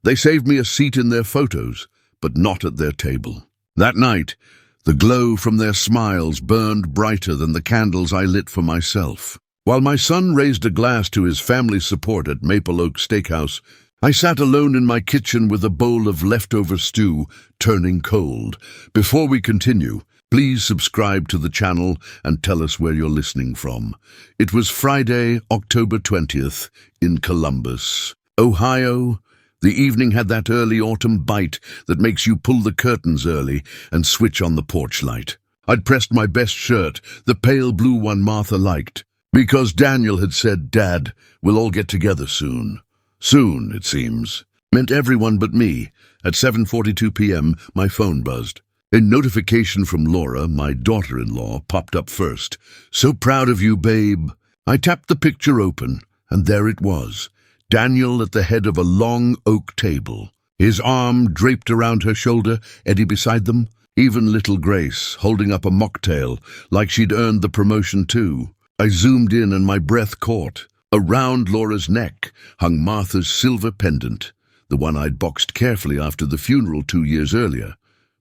They saved me a seat in their photos, but not at their table. That night, the glow from their smiles burned brighter than the candles I lit for myself. While my son raised a glass to his family support at Maple Oak Steakhouse, I sat alone in my kitchen with a bowl of leftover stew turning cold. Before we continue, please subscribe to the channel and tell us where you're listening from. It was Friday, October 20th, in Columbus, Ohio. The evening had that early autumn bite that makes you pull the curtains early and switch on the porch light. I'd pressed my best shirt, the pale blue one Martha liked, because Daniel had said, "Dad, we'll all get together soon." Soon, it seems, meant everyone but me. At 7:42 p.m., my phone buzzed. A notification from Laura, my daughter-in-law, popped up first. "So proud of you, babe." I tapped the picture open, and there it was. Daniel at the head of a long oak table, his arm draped around her shoulder, Eddie beside them, even little Grace holding up a mocktail like she'd earned the promotion too. I zoomed in and my breath caught. Around Laura's neck hung Martha's silver pendant, the one I'd boxed carefully after the funeral 2 years earlier.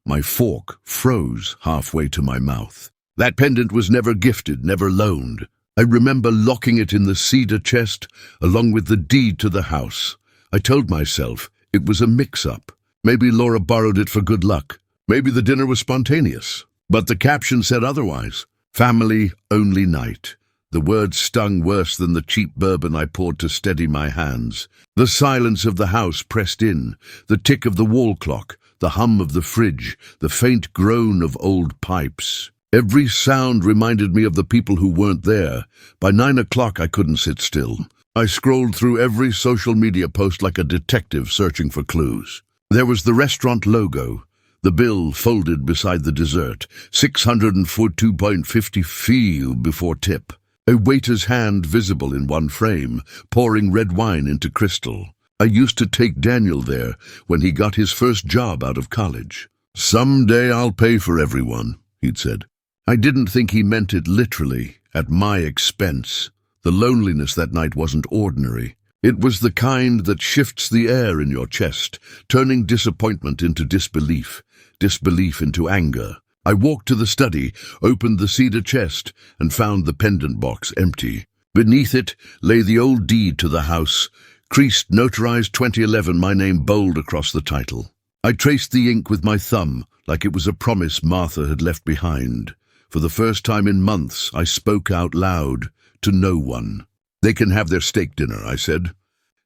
My fork froze halfway to my mouth. That pendant was never gifted, never loaned. I remember locking it in the cedar chest along with the deed to the house. I told myself it was a mix-up. Maybe Laura borrowed it for good luck. Maybe the dinner was spontaneous. But the caption said otherwise. Family-only night. The words stung worse than the cheap bourbon I poured to steady my hands. The silence of the house pressed in, the tick of the wall clock, the hum of the fridge, the faint groan of old pipes. Every sound reminded me of the people who weren't there. By 9 o'clock, I couldn't sit still. I scrolled through every social media post like a detective searching for clues. There was the restaurant logo, the bill folded beside the dessert, 642.50 fee before tip. A waiter's hand visible in one frame, pouring red wine into crystal. I used to take Daniel there when he got his first job out of college. "Someday I'll pay for everyone," he'd said. I didn't think he meant it literally, at my expense. The loneliness that night wasn't ordinary. It was the kind that shifts the air in your chest, turning disappointment into disbelief, disbelief into anger. I walked to the study, opened the cedar chest, and found the pendant box empty. Beneath it lay the old deed to the house, creased, notarized 2011, my name bold across the title. I traced the ink with my thumb, like it was a promise Martha had left behind. For the first time in months, I spoke out loud, to no one. "They can have their steak dinner," I said.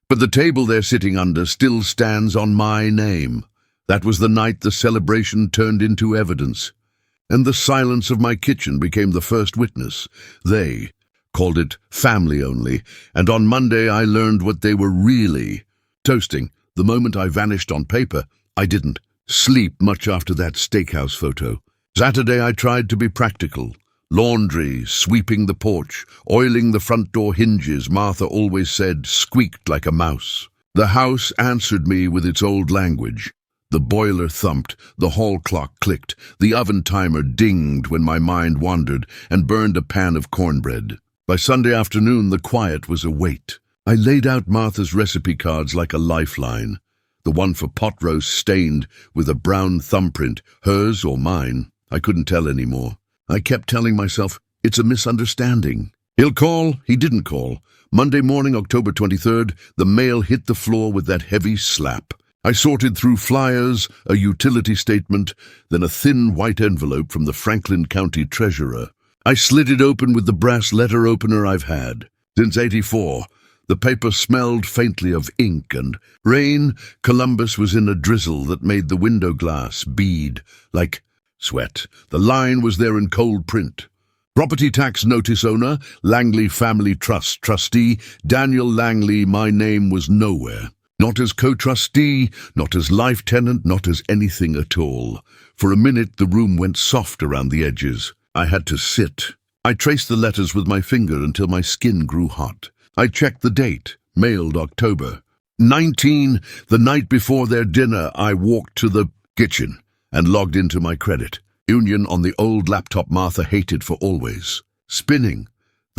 "But the table they're sitting under still stands on my name." That was the night the celebration turned into evidence. And the silence of my kitchen became the first witness. They called it family only, and on Monday I learned what they were really. Toasting, the moment I vanished on paper, I didn't sleep much after that steakhouse photo. Saturday I tried to be practical. Laundry, sweeping the porch, oiling the front door hinges, Martha always said, squeaked like a mouse. The house answered me with its old language. The boiler thumped, the hall clock clicked, the oven timer dinged when my mind wandered and burned a pan of cornbread. By Sunday afternoon, the quiet was a weight. I laid out Martha's recipe cards like a lifeline. The one for pot roast stained with a brown thumbprint, hers or mine. I couldn't tell anymore. I kept telling myself, it's a misunderstanding. He'll call. He didn't call. Monday morning, October 23rd, the mail hit the floor with that heavy slap. I sorted through flyers, a utility statement, then a thin white envelope from the Franklin County Treasurer. I slid it open with the brass letter opener I've had. Since '84, the paper smelled faintly of ink and rain. Columbus was in a drizzle that made the window glass bead like sweat. The line was there in cold print. Property tax notice owner, Langley Family Trust trustee, Daniel Langley. My name was nowhere. Not as co-trustee, not as life tenant, not as anything at all. For a minute the room went soft around the edges. I had to sit. I traced the letters with my finger until my skin grew hot. I checked the date, mailed October 19. The night before their dinner, I walked to the kitchen and logged into my credit union on the old laptop Martha hated for always. Spinning.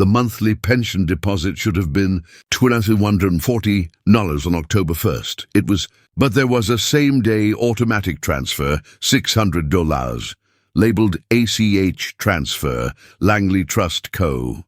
The monthly pension deposit should have been $240 on October 1st. But there was a same-day automatic transfer, $600, labeled ACH Transfer, Langley Trust Co.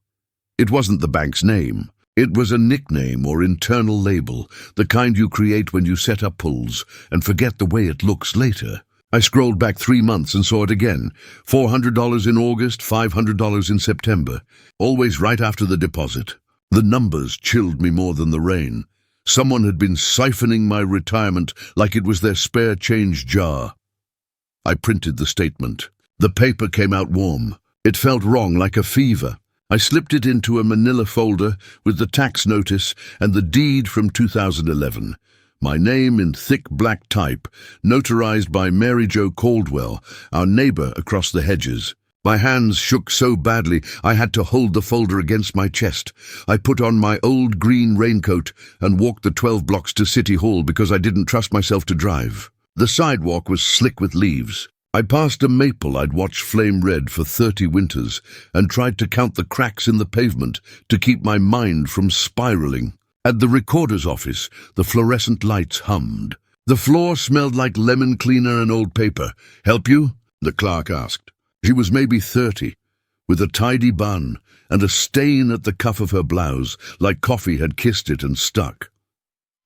It wasn't the bank's name. It was a nickname or internal label, the kind you create when you set up pulls and forget the way it looks later. I scrolled back 3 months and saw it again. $400 in August, $500 in September. Always right after the deposit. The numbers chilled me more than the rain. Someone had been siphoning my retirement like it was their spare change jar. I printed the statement. The paper came out warm. It felt wrong, like a fever. I slipped it into a manila folder with the tax notice and the deed from 2011. My name in thick black type, notarized by Mary Jo Caldwell, our neighbor across the hedges. My hands shook so badly I had to hold the folder against my chest. I put on my old green raincoat and walked the 12 blocks to City Hall because I didn't trust myself to drive. The sidewalk was slick with leaves. I passed a maple I'd watched flame red for 30 winters and tried to count the cracks in the pavement to keep my mind from spiraling. At the recorder's office, the fluorescent lights hummed. The floor smelled like lemon cleaner and old paper. "Help you?" the clerk asked. She was maybe 30, with a tidy bun and a stain at the cuff of her blouse, like coffee had kissed it and stuck.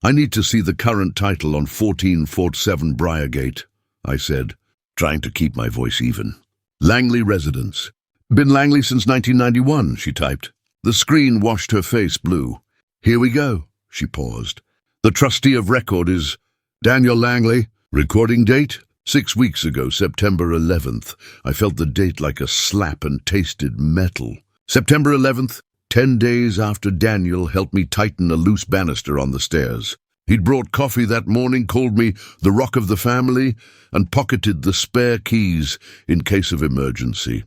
"I need to see the current title on 14 Fort 7 Briargate," I said, trying to keep my voice even. "Langley residence." "Been Langley since 1991, she typed. The screen washed her face blue. "Here we go," she paused. "The trustee of record is Daniel Langley. Recording date? 6 weeks ago, September 11th. I felt the date like a slap and tasted metal. September 11th, 10 days after Daniel helped me tighten a loose banister on the stairs. He'd brought coffee that morning, called me the rock of the family, and pocketed the spare keys in case of emergency.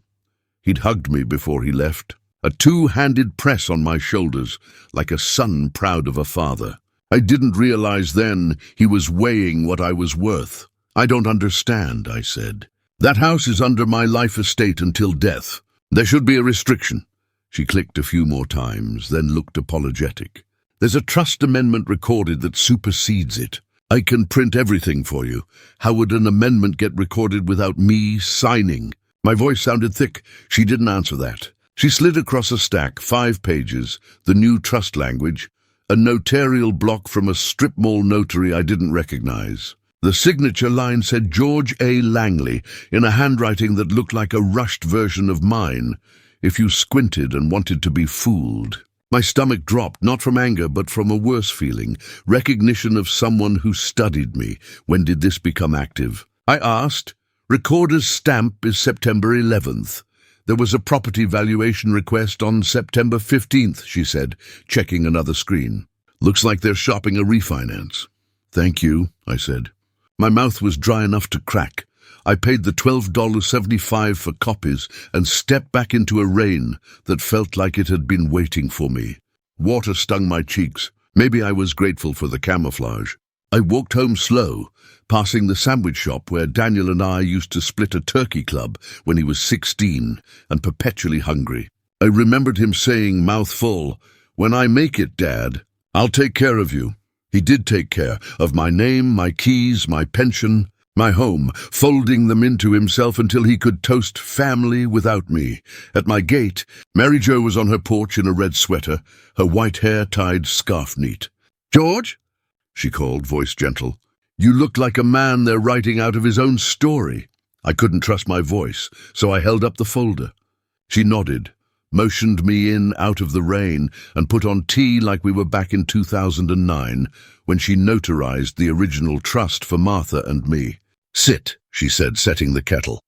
He'd hugged me before he left. A two-handed press on my shoulders, like a son proud of a father. I didn't realize then he was weighing what I was worth. "I don't understand," I said. "That house is under my life estate until death. There should be a restriction." She clicked a few more times, then looked apologetic. "There's a trust amendment recorded that supersedes it. I can print everything for you. How would an amendment get recorded without me signing?" My voice sounded thick. She didn't answer that. She slid across a stack, 5 pages, the new trust language, a notarial block from a strip mall notary I didn't recognize. The signature line said George A. Langley in a handwriting that looked like a rushed version of mine, if you squinted and wanted to be fooled. My stomach dropped, not from anger, but from a worse feeling, recognition of someone who studied me. When did this become active? I asked. Recorder's stamp is September 11th. There was a property valuation request on September 15th, she said, checking another screen. Looks like they're shopping a refinance. Thank you, I said. My mouth was dry enough to crack. I paid the $12.75 for copies and stepped back into a rain that felt like it had been waiting for me. Water stung my cheeks. Maybe I was grateful for the camouflage. I walked home slow, passing the sandwich shop where Daniel and I used to split a turkey club when he was 16 and perpetually hungry. I remembered him saying, mouth full, "When I make it, Dad, I'll take care of you." He did take care of my name, my keys, my pension, my home, folding them into himself until he could toast family without me. At my gate, Mary Jo was on her porch in a red sweater, her white hair tied scarf neat. "George?" she called, voice gentle. "You look like a man they're writing out of his own story." I couldn't trust my voice, so I held up the folder. She nodded, motioned me in out of the rain, and put on tea like we were back in 2009, when she notarized the original trust for Martha and me. "Sit," she said, setting the kettle.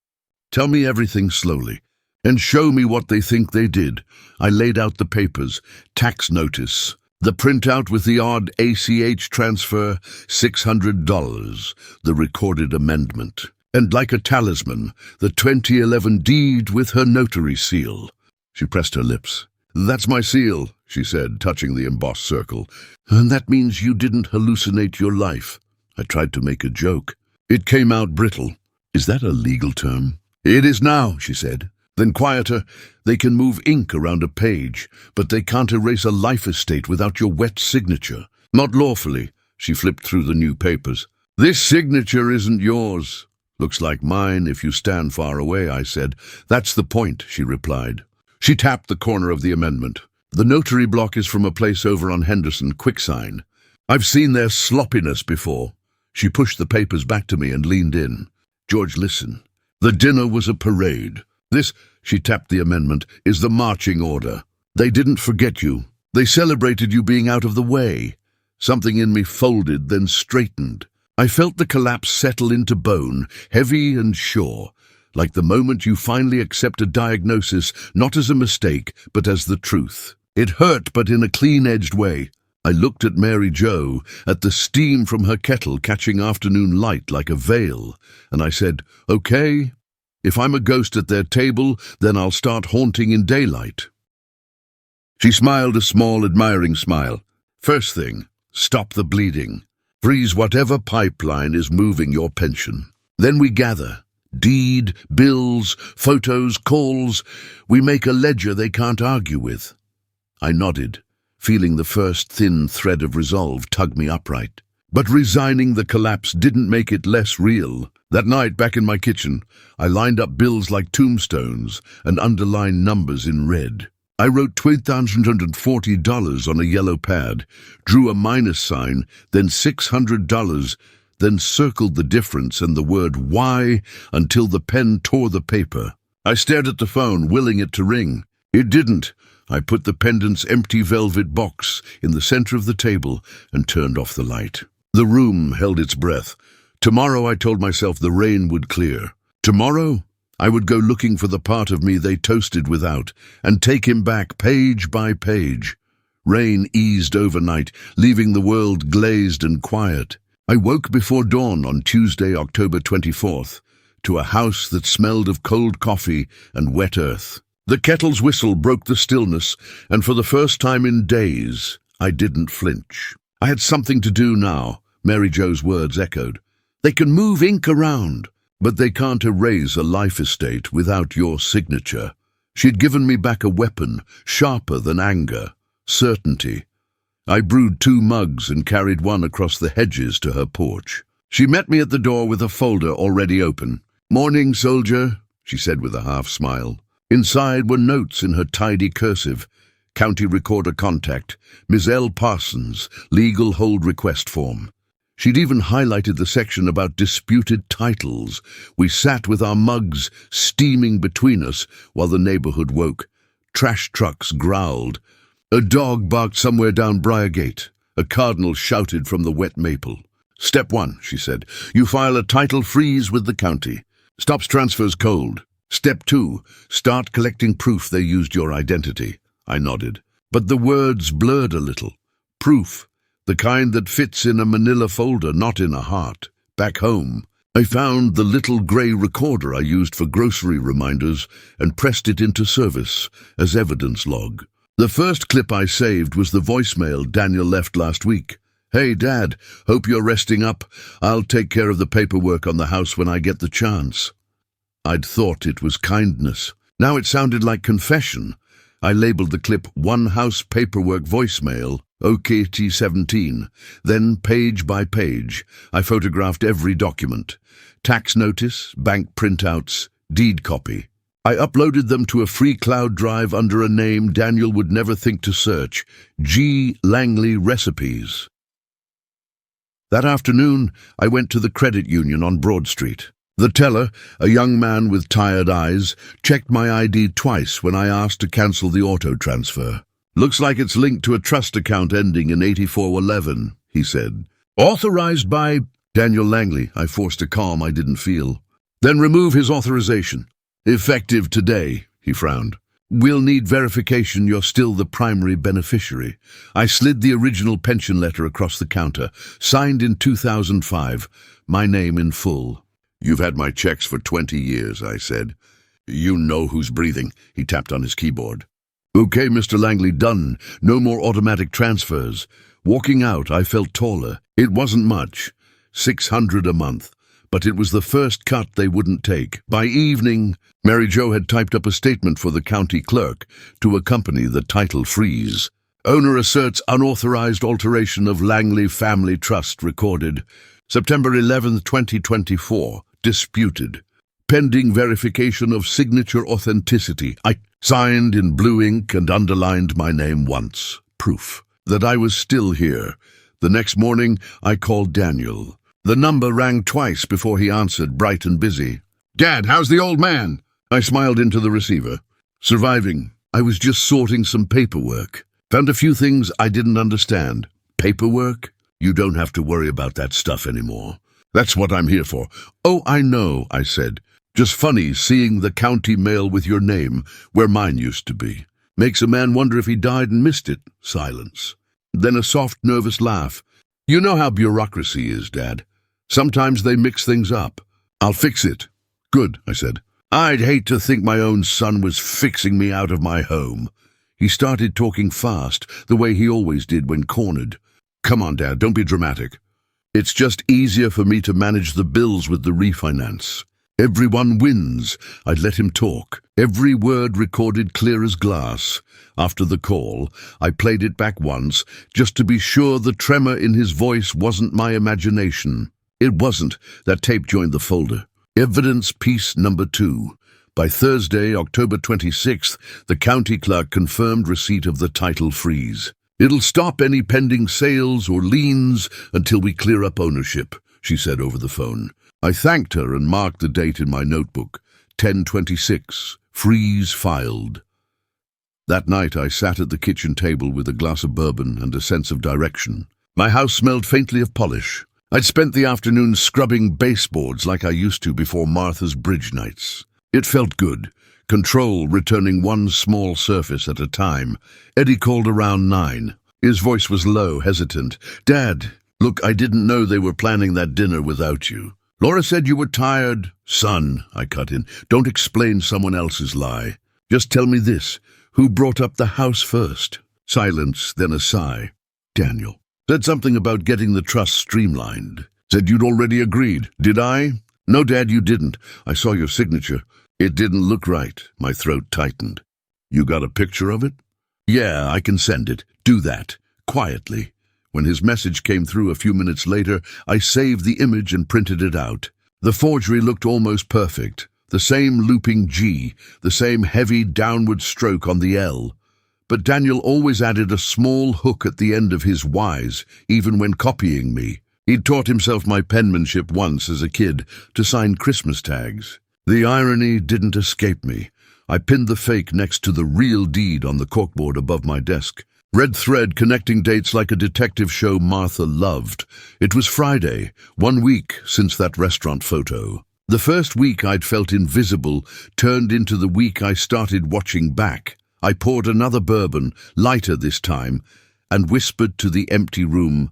"Tell me everything slowly, and show me what they think they did." I laid out the papers, tax notice, the printout with the odd ACH transfer, $600, the recorded amendment, and like a talisman, the 2011 deed with her notary seal. She pressed her lips. "That's my seal," she said, touching the embossed circle. "And that means you didn't hallucinate your life." I tried to make a joke. It came out brittle. "Is that a legal term?" "It is now," she said. Then quieter, they can move ink around a page, but they can't erase a life estate without your wet signature. Not lawfully. She flipped through the new papers. This signature isn't yours. Looks like mine if you stand far away, I said. That's the point, she replied. She tapped the corner of the amendment. The notary block is from a place over on Henderson, Quicksign. I've seen their sloppiness before. She pushed the papers back to me and leaned in. George, listen. The dinner was a parade. This, she tapped the amendment, is the marching order. They didn't forget you. They celebrated you being out of the way. Something in me folded, then straightened. I felt the collapse settle into bone, heavy and sure, like the moment you finally accept a diagnosis, not as a mistake, but as the truth. It hurt, but in a clean-edged way. I looked at Mary Jo, at the steam from her kettle catching afternoon light like a veil, and I said, okay, if I'm a ghost at their table, then I'll start haunting in daylight. She smiled a small, admiring smile. First thing, stop the bleeding. Freeze whatever pipeline is moving your pension. Then we gather. Deed, bills, photos, calls. We make a ledger they can't argue with. I nodded, feeling the first thin thread of resolve tug me upright. But resigning the collapse didn't make it less real. That night, back in my kitchen, I lined up bills like tombstones and underlined numbers in red. I wrote $2,240 on a yellow pad, drew a minus sign, then $600, then circled the difference and the word why until the pen tore the paper. I stared at the phone, willing it to ring. It didn't. I put the pendant's empty velvet box in the center of the table and turned off the light. The room held its breath. Tomorrow, I told myself, the rain would clear. Tomorrow, I would go looking for the part of me they toasted without and take him back page by page. Rain eased overnight, leaving the world glazed and quiet. I woke before dawn on Tuesday, October 24th, to a house that smelled of cold coffee and wet earth. The kettle's whistle broke the stillness, and for the first time in days, I didn't flinch. I had something to do now, Mary Jo's words echoed. They can move ink around, but they can't erase a life estate without your signature. She'd given me back a weapon, sharper than anger, certainty. I brewed 2 mugs and carried one across the hedges to her porch. She met me at the door with a folder already open. "Morning, soldier," she said with a half-smile. Inside were notes in her tidy cursive. County Recorder contact, Ms. L. Parsons, legal hold request form. She'd even highlighted the section about disputed titles. We sat with our mugs steaming between us while the neighborhood woke. Trash trucks growled. A dog barked somewhere down Briargate. A cardinal shouted from the wet maple. "Step 1, she said. You file a title freeze with the county. Stops transfers cold. Step 2, start collecting proof they used your identity." I nodded. But the words blurred a little. Proof. The kind that fits in a manila folder, not in a heart. Back home, I found the little grey recorder I used for grocery reminders and pressed it into service as evidence log. The first clip I saved was the voicemail Daniel left last week. "Hey, Dad, hope you're resting up. I'll take care of the paperwork on the house when I get the chance." I'd thought it was kindness. Now it sounded like confession. I labeled the clip "One House Paperwork Voicemail," OKT17. Then, page by page, I photographed every document. Tax notice, bank printouts, deed copy. I uploaded them to a free cloud drive under a name Daniel would never think to search, G. Langley Recipes. That afternoon, I went to the credit union on Broad Street. The teller, a young man with tired eyes, checked my ID twice when I asked to cancel the auto transfer. "Looks like it's linked to a trust account ending in 8411, he said. "Authorized by Daniel Langley," I forced a calm I didn't feel. "Then remove his authorization. Effective today," he frowned. "We'll need verification you're still the primary beneficiary." I slid the original pension letter across the counter, signed in 2005, my name in full. "You've had my checks for 20 years, I said. "You know who's breathing," he tapped on his keyboard. "Okay, Mr. Langley, done. No more automatic transfers." Walking out, I felt taller. It wasn't much. $600 a month. but it was the first cut they wouldn't take. By evening, Mary Jo had typed up a statement for the county clerk to accompany the title freeze. Owner asserts unauthorized alteration of Langley Family Trust recorded. September 11, 2024. Disputed. Pending verification of signature authenticity. I signed in blue ink and underlined my name once. Proof that I was still here. The next morning, I called Daniel. The number rang twice before he answered, bright and busy. "Dad, how's the old man?" I smiled into the receiver. "Surviving. I was just sorting some paperwork. Found a few things I didn't understand." "Paperwork? You don't have to worry about that stuff anymore. That's what I'm here for." "Oh, I know," I said. "Just funny seeing the county mail with your name where mine used to be. Makes a man wonder if he died and missed it." Silence. Then a soft, nervous laugh. "You know how bureaucracy is, Dad. Sometimes they mix things up." "I'll fix it." "Good," I said. "I'd hate to think my own son was fixing me out of my home." He started talking fast, the way he always did when cornered. "Come on, Dad, don't be dramatic. It's just easier for me to manage the bills with the refinance. Everyone wins." I'd let him talk, every word recorded clear as glass. After the call, I played it back once, just to be sure the tremor in his voice wasn't my imagination. It wasn't. That tape joined the folder. Evidence piece number 2. By Thursday, October 26th, the county clerk confirmed receipt of the title freeze. "It'll stop any pending sales or liens until we clear up ownership," she said over the phone. I thanked her and marked the date in my notebook. 10/26, freeze filed. That night I sat at the kitchen table with a glass of bourbon and a sense of direction. My house smelled faintly of polish. I'd spent the afternoon scrubbing baseboards like I used to before Martha's bridge nights. It felt good. Control returning one small surface at a time. Eddie called around 9. His voice was low, hesitant. "Dad, look, I didn't know they were planning that dinner without you. Laura said you were tired." "Son," I cut in, "don't explain someone else's lie. Just tell me this. Who brought up the house first?" Silence, then a sigh. "Daniel. Said something about getting the trust streamlined. Said you'd already agreed. Did I?" "No, Dad, you didn't. I saw your signature. It didn't look right." My throat tightened. "You got a picture of it?" "Yeah, I can send it. Do that. Quietly." When his message came through a few minutes later, I saved the image and printed it out. The forgery looked almost perfect. The same looping G, the same heavy downward stroke on the L. But Daniel always added a small hook at the end of his Ys, even when copying me. He'd taught himself my penmanship once as a kid to sign Christmas tags. The irony didn't escape me. I pinned the fake next to the real deed on the corkboard above my desk. Red thread connecting dates like a detective show Martha loved. It was Friday, 1 week since that restaurant photo. The first week I'd felt invisible turned into the week I started watching back. I poured another bourbon, lighter this time, and whispered to the empty room.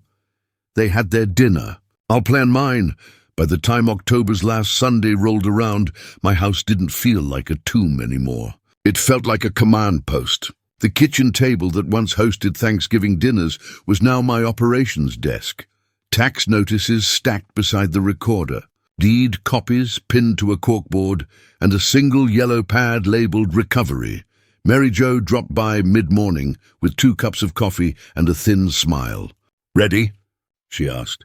They had their dinner. I'll plan mine. By the time October's last Sunday rolled around, my house didn't feel like a tomb anymore. It felt like a command post. The kitchen table that once hosted Thanksgiving dinners was now my operations desk. Tax notices stacked beside the recorder, deed copies pinned to a corkboard, and a single yellow pad labeled recovery. Mary Jo dropped by mid-morning with 2 cups of coffee and a thin smile. "Ready?" she asked.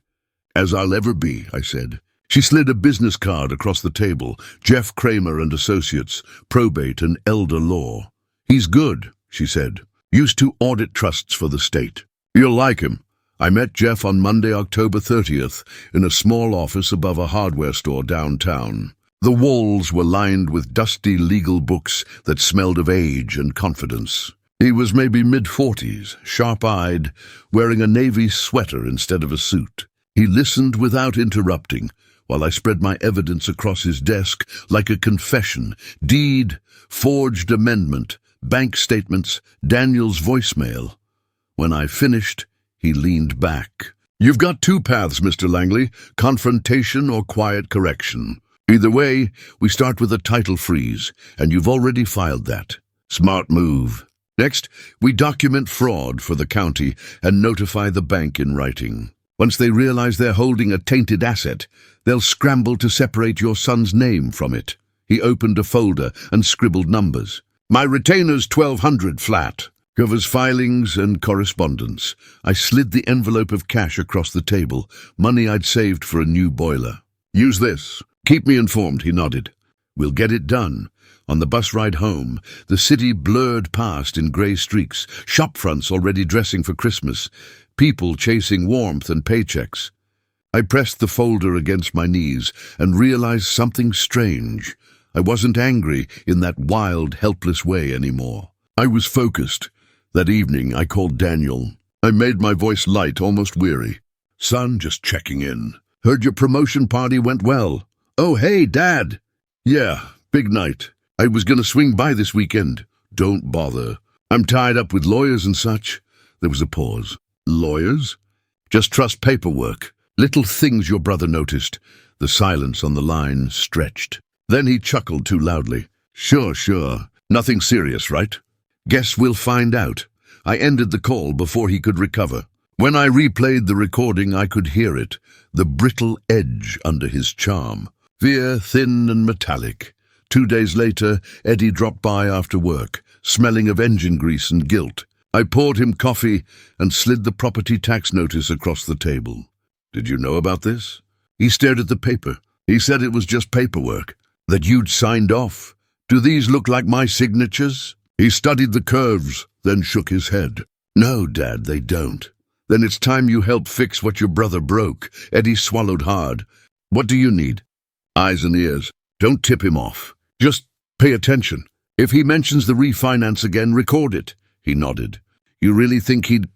"As I'll ever be," I said. She slid a business card across the table. "Jeff Kramer and Associates, probate and elder law." "He's good," she said. "Used to audit trusts for the state. You'll like him." I met Jeff on Monday, October 30th, in a small office above a hardware store downtown. The walls were lined with dusty legal books that smelled of age and confidence. He was maybe mid-40s, sharp-eyed, wearing a navy sweater instead of a suit. He listened without interrupting, while I spread my evidence across his desk like a confession: deed, forged amendment, bank statements, Daniel's voicemail. When I finished, he leaned back. "You've got 2 paths, Mr. Langley, confrontation or quiet correction. Either way, we start with a title freeze, and you've already filed that. Smart move. Next, we document fraud for the county and notify the bank in writing. Once they realize they're holding a tainted asset, they'll scramble to separate your son's name from it. He opened a folder and scribbled numbers. My retainer's 1,200 flat. Covers filings and correspondence. I slid the envelope of cash across the table, money I'd saved for a new boiler. Use this. Keep me informed, he nodded. We'll get it done. On the bus ride home, the city blurred past in grey streaks, shop fronts already dressing for Christmas, people chasing warmth and paychecks. I pressed the folder against my knees and realized something strange. I wasn't angry in that wild, helpless way anymore. I was focused. That evening, I called Daniel. I made my voice light, almost weary. Son, just checking in. Heard your promotion party went well. Oh, hey, Dad. Yeah, big night. I was gonna swing by this weekend. Don't bother. I'm tied up with lawyers and such. There was a pause. Lawyers? Just trust paperwork. Little things your brother noticed. The silence on the line stretched. Then he chuckled too loudly. Sure. Nothing serious, right? Guess we'll find out. I ended the call before he could recover. When I replayed the recording, I could hear it, the brittle edge under his charm. Veer, thin and metallic. 2 days later, Eddie dropped by after work, smelling of engine grease and guilt. I poured him coffee and slid the property tax notice across the table. Did you know about this? He stared at the paper. He said it was just paperwork, that you'd signed off. Do these look like my signatures? He studied the curves, then shook his head. No, Dad, they don't. Then it's time you help fix what your brother broke. Eddie swallowed hard. What do you need? Eyes and ears. Don't tip him off. Just pay attention. If he mentions the refinance again, record it. He nodded. You really think he'd...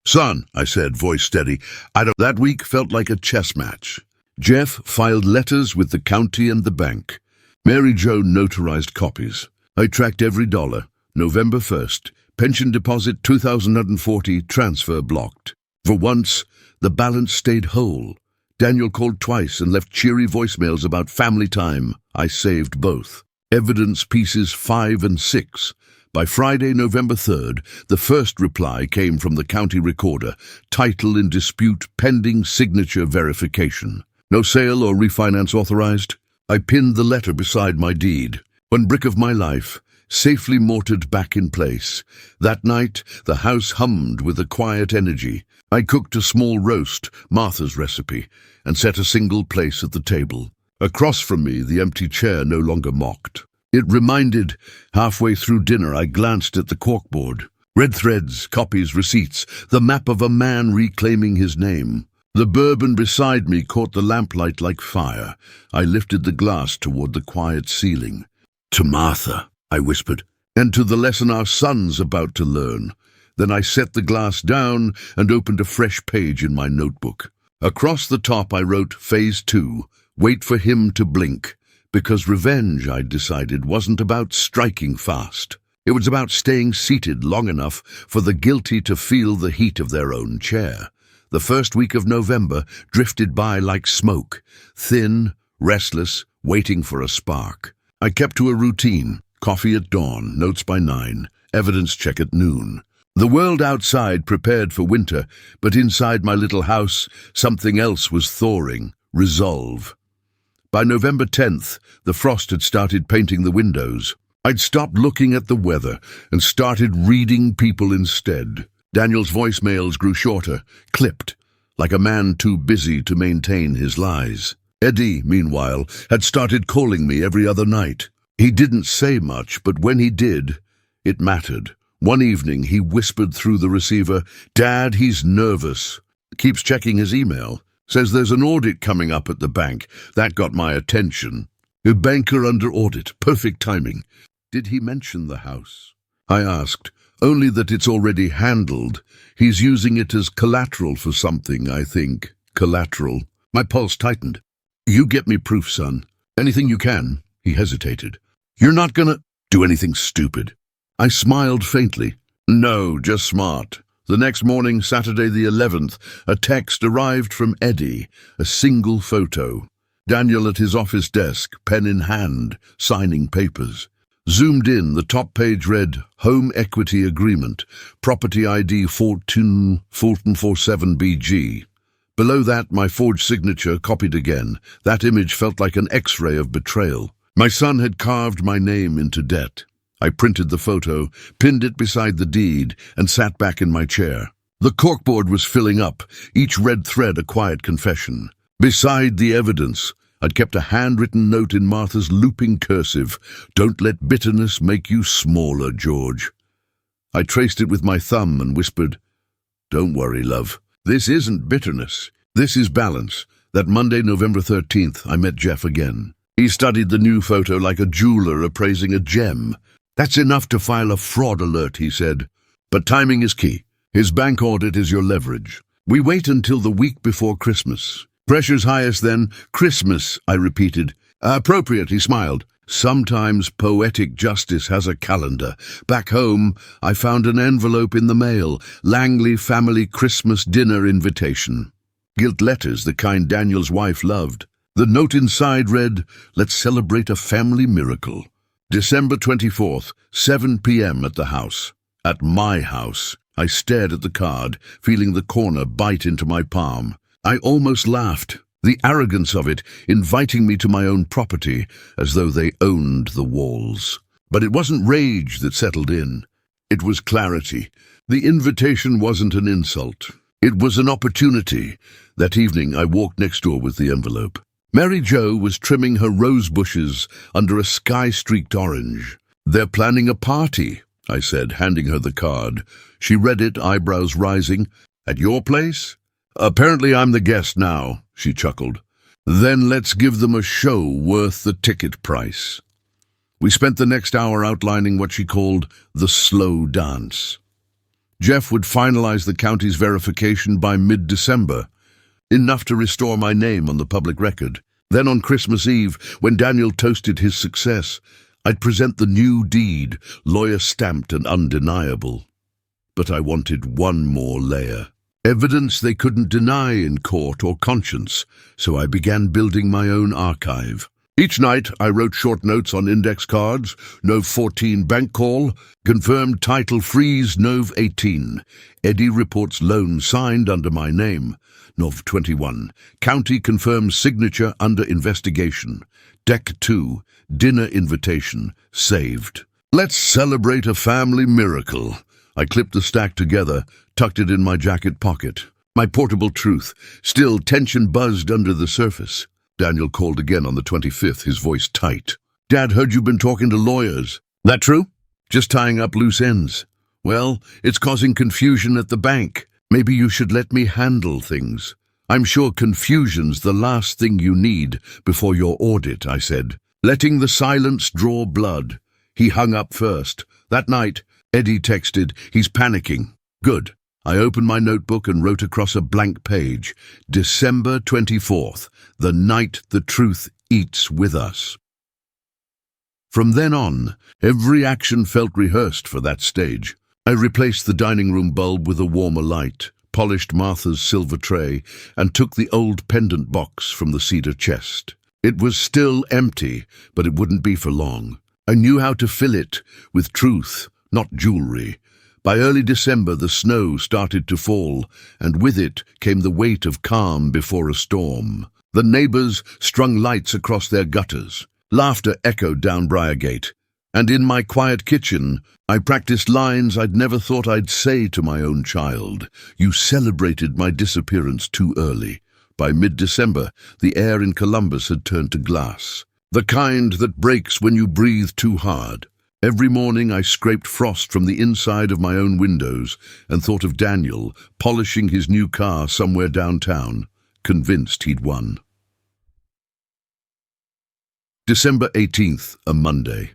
Son, I said, voice steady. That week felt like a chess match. Jeff filed letters with the county and the bank. Mary Jo notarized copies. I tracked every dollar. November 1st, pension deposit 2,040, transfer blocked. For once, the balance stayed whole. Daniel called twice and left cheery voicemails about family time. I saved both. Evidence pieces 5 and 6. By Friday, November 3rd, the first reply came from the county recorder. Title in dispute, pending signature verification. No sale or refinance authorized. I pinned the letter beside my deed. One brick of my life, safely mortared back in place. That night, the house hummed with a quiet energy. I cooked a small roast, Martha's recipe, and set a single place at the table. Across from me, the empty chair no longer mocked. It reminded, halfway through dinner, I glanced at the corkboard. Red threads, copies, receipts, the map of a man reclaiming his name. The bourbon beside me caught the lamplight like fire. I lifted the glass toward the quiet ceiling. To Martha, I whispered, and to the lesson our son's about to learn. Then I set the glass down and opened a fresh page in my notebook. Across the top I wrote Phase 2, wait for him to blink, because revenge, I'd decided, wasn't about striking fast. It was about staying seated long enough for the guilty to feel the heat of their own chair. The first week of November drifted by like smoke, thin, restless, waiting for a spark. I kept to a routine. Coffee at dawn, notes by 9, evidence check at noon. The world outside prepared for winter, but inside my little house, something else was thawing, resolve. By November 10th, the frost had started painting the windows. I'd stopped looking at the weather and started reading people instead. Daniel's voicemails grew shorter, clipped, like a man too busy to maintain his lies. Eddie, meanwhile, had started calling me every other night. He didn't say much, but when he did, it mattered. One evening, he whispered through the receiver, Dad, he's nervous. Keeps checking his email. Says there's an audit coming up at the bank. That got my attention. A banker under audit. Perfect timing. Did he mention the house? I asked. Only that it's already handled. He's using it as collateral for something, I think. Collateral. My pulse tightened. You get me proof, son. Anything you can. He hesitated. You're not gonna do anything stupid. I smiled faintly. No, just smart. The next morning, Saturday the 11th, a text arrived from Eddie, a single photo. Daniel at his office desk, pen in hand, signing papers. Zoomed in, the top page read, Home Equity Agreement, Property ID 1447BG. Below that, my forged signature copied again. That image felt like an X-ray of betrayal. My son had carved my name into debt. I printed the photo, pinned it beside the deed, and sat back in my chair. The corkboard was filling up, each red thread a quiet confession. Beside the evidence, I'd kept a handwritten note in Martha's looping cursive. "Don't let bitterness make you smaller, George." I traced it with my thumb and whispered, "Don't worry, love. This isn't bitterness. This is balance." That Monday, November 13th, I met Jeff again. He studied the new photo like a jeweler appraising a gem. "That's enough to file a fraud alert," he said. "But timing is key. His bank audit is your leverage. We wait until the week before Christmas." "Pressure's highest then." "Christmas," I repeated. "Appropriate," he smiled. "Sometimes poetic justice has a calendar." Back home, I found an envelope in the mail. Langley family Christmas dinner invitation. Gilt letters, the kind Daniel's wife loved. The note inside read, "Let's celebrate a family miracle. December 24th, 7 p.m. at the house." At my house. I stared at the card, feeling the corner bite into my palm. I almost laughed. The arrogance of it, inviting me to my own property, as though they owned the walls. But it wasn't rage that settled in. It was clarity. The invitation wasn't an insult. It was an opportunity. That evening I walked next door with the envelope. Mary Jo was trimming her rose bushes under a sky-streaked orange. "They're planning a party," I said, handing her the card. She read it, eyebrows rising. "At your place?" "Apparently I'm the guest now," she chuckled. "Then let's give them a show worth the ticket price." We spent the next hour outlining what she called the slow dance. Jeff would finalize the county's verification by mid-December, enough to restore my name on the public record. Then on Christmas Eve, when Daniel toasted his success, I'd present the new deed, lawyer-stamped and undeniable. But I wanted one more layer. Evidence they couldn't deny in court or conscience, so I began building my own archive. Each night, I wrote short notes on index cards. Nov 14 bank call. Confirmed title freeze Nov 18. Eddie reports loan signed under my name. Nov 21. County confirms signature under investigation. Deck 2. Dinner invitation. Saved. Let's celebrate a family miracle. I clipped the stack together, tucked it in my jacket pocket. My portable truth. Still, tension buzzed under the surface. Daniel called again on the 25th, his voice tight. "Dad, heard you've been talking to lawyers." "That true?" "Just tying up loose ends." "Well, it's causing confusion at the bank. Maybe you should let me handle things." "I'm sure confusion's the last thing you need before your audit," I said, letting the silence draw blood. He hung up first. That night, Eddie texted, "He's panicking." Good. I opened my notebook and wrote across a blank page, December 24th, the night the truth eats with us. From then on, every action felt rehearsed for that stage. I replaced the dining room bulb with a warmer light, polished Martha's silver tray, and took the old pendant box from the cedar chest. It was still empty, but it wouldn't be for long. I knew how to fill it with truth, not jewelry. By early December, the snow started to fall, and with it came the weight of calm before a storm. The neighbors strung lights across their gutters. Laughter echoed down Briargate. And in my quiet kitchen, I practiced lines I'd never thought I'd say to my own child. "You celebrated my disappearance too early." By mid-December, the air in Columbus had turned to glass. The kind that breaks when you breathe too hard. Every morning I scraped frost from the inside of my own windows and thought of Daniel polishing his new car somewhere downtown, convinced he'd won. December 18th, a Monday.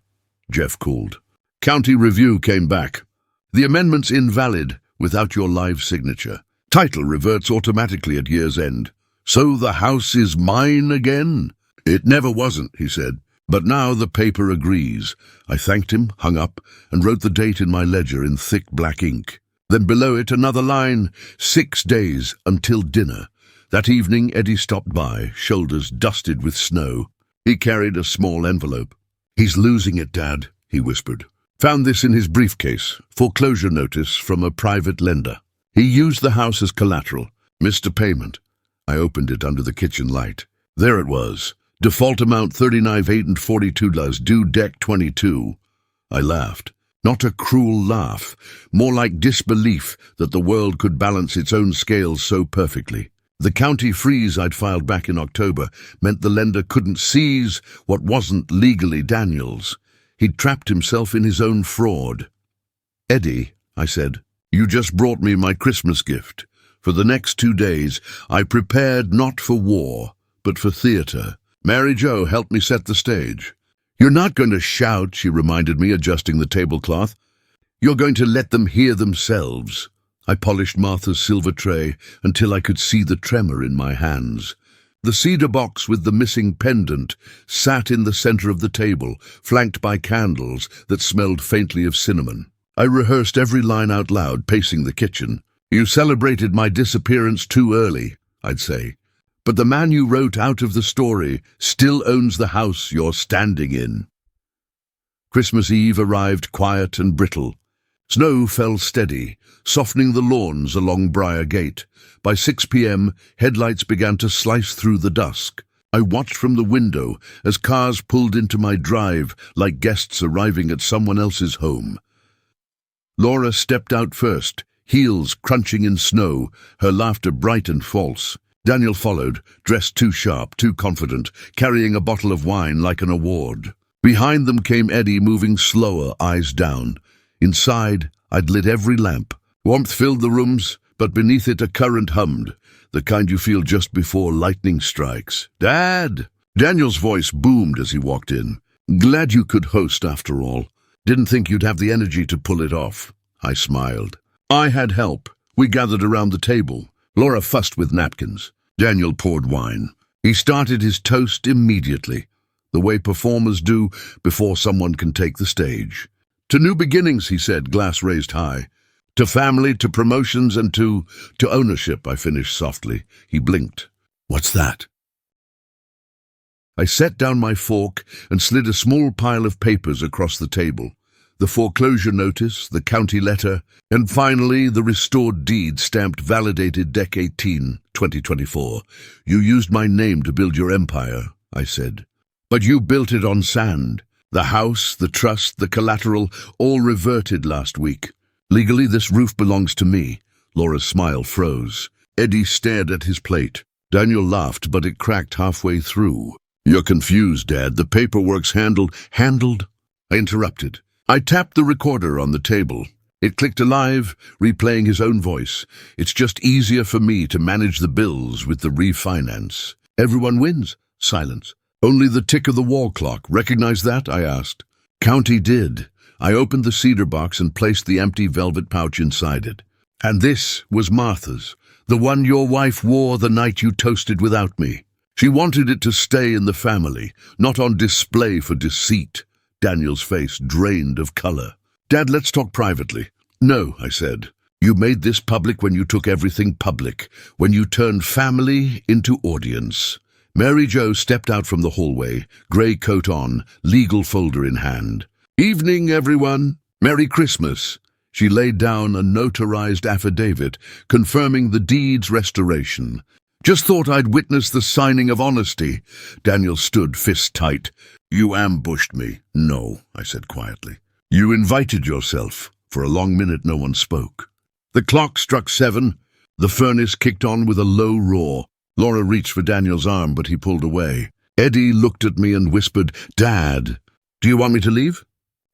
Jeff called. County review came back. "The amendment's invalid without your live signature. Title reverts automatically at year's end." "So the house is mine again?" "It never wasn't," he said. "But now the paper agrees." I thanked him, hung up, and wrote the date in my ledger in thick black ink. Then below it another line, 6 days until dinner. That evening Eddie stopped by, shoulders dusted with snow. He carried a small envelope. "He's losing it, Dad," he whispered. "Found this in his briefcase, foreclosure notice from a private lender. He used the house as collateral, missed a payment. I opened it under the kitchen light. There it was. Default amount 39 and 42 dollars, due deck 22. I laughed. Not a cruel laugh, more like disbelief that the world could balance its own scales so perfectly. The county freeze I'd filed back in October meant the lender couldn't seize what wasn't legally Daniel's. He'd trapped himself in his own fraud. "Eddie," I said, "you just brought me my Christmas gift. For the next 2 days, I prepared not for war, but for theater. Mary Jo helped me set the stage." "You're not going to shout," she reminded me, adjusting the tablecloth. "You're going to let them hear themselves." I polished Martha's silver tray until I could see the tremor in my hands. The cedar box with the missing pendant sat in the center of the table, flanked by candles that smelled faintly of cinnamon. I rehearsed every line out loud, pacing the kitchen. "You celebrated my disappearance too early," I'd say. "But the man you wrote out of the story still owns the house you're standing in." Christmas Eve arrived quiet and brittle. Snow fell steady, softening the lawns along Briar Gate. By 6 p.m., headlights began to slice through the dusk. I watched from the window as cars pulled into my drive like guests arriving at someone else's home. Laura stepped out first, heels crunching in snow, her laughter bright and false. Daniel followed, dressed too sharp, too confident, carrying a bottle of wine like an award. Behind them came Eddie, moving slower, eyes down. Inside, I'd lit every lamp. Warmth filled the rooms, but beneath it a current hummed, the kind you feel just before lightning strikes. "Dad!" Daniel's voice boomed as he walked in. "Glad you could host after all. Didn't think you'd have the energy to pull it off." I smiled. I had help. We gathered around the table. Laura fussed with napkins. Daniel poured wine. He started his toast immediately, the way performers do before someone can take the stage. "To new beginnings," he said, glass raised high. "To family, to promotions, and to ownership," I finished softly. He blinked. "What's that?" I set down my fork and slid a small pile of papers across the table. The foreclosure notice, the county letter, and finally the restored deed stamped validated Dec 18, 2024. "You used my name to build your empire," I said. "But you built it on sand. The house, the trust, the collateral, all reverted last week. Legally, this roof belongs to me." Laura's smile froze. Eddie stared at his plate. Daniel laughed, but it cracked halfway through. "You're confused, Dad. The paperwork's handled." "Handled?" I interrupted. I tapped the recorder on the table. It clicked alive, replaying his own voice. "It's just easier for me to manage the bills with the refinance." "Everyone wins." Silence. "Only the tick of the wall clock. Recognize that?" I asked. County did. I opened the cedar box and placed the empty velvet pouch inside it. "And this was Martha's, the one your wife wore the night you toasted without me. She wanted it to stay in the family, not on display for deceit." Daniel's face drained of color. "Dad, let's talk privately." "No," I said. "You made this public when you took everything public, when you turned family into audience." Mary Jo stepped out from the hallway, grey coat on, legal folder in hand. "Evening, everyone. Merry Christmas." She laid down a notarized affidavit confirming the deed's restoration. "Just thought I'd witness the signing of honesty." Daniel stood, fist tight. "You ambushed me." "No," I said quietly. "You invited yourself." For a long minute no one spoke. The clock struck 7. The furnace kicked on with a low roar. Laura reached for Daniel's arm, but he pulled away. Eddie looked at me and whispered, "Dad, do you want me to leave?"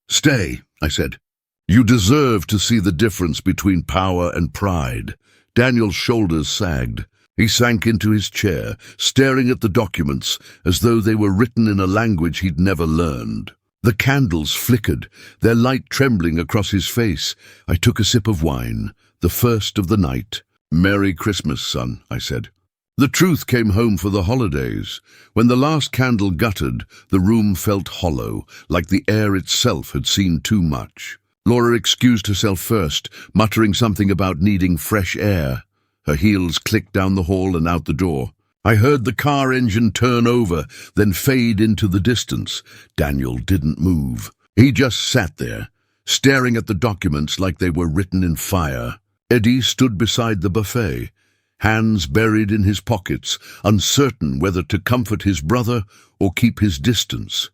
"Stay," I said. "You deserve to see the difference between power and pride." Daniel's shoulders sagged. He sank into his chair, staring at the documents as though they were written in a language he'd never learned. The candles flickered, their light trembling across his face. I took a sip of wine, the first of the night. "Merry Christmas, son," I said. The truth came home for the holidays. When the last candle guttered, the room felt hollow, like the air itself had seen too much. Laura excused herself first, muttering something about needing fresh air. Her heels clicked down the hall and out the door. I heard the car engine turn over, then fade into the distance. Daniel didn't move. He just sat there, staring at the documents like they were written in fire. Eddie stood beside the buffet. hands buried in his pockets, uncertain whether to comfort his brother or keep his distance.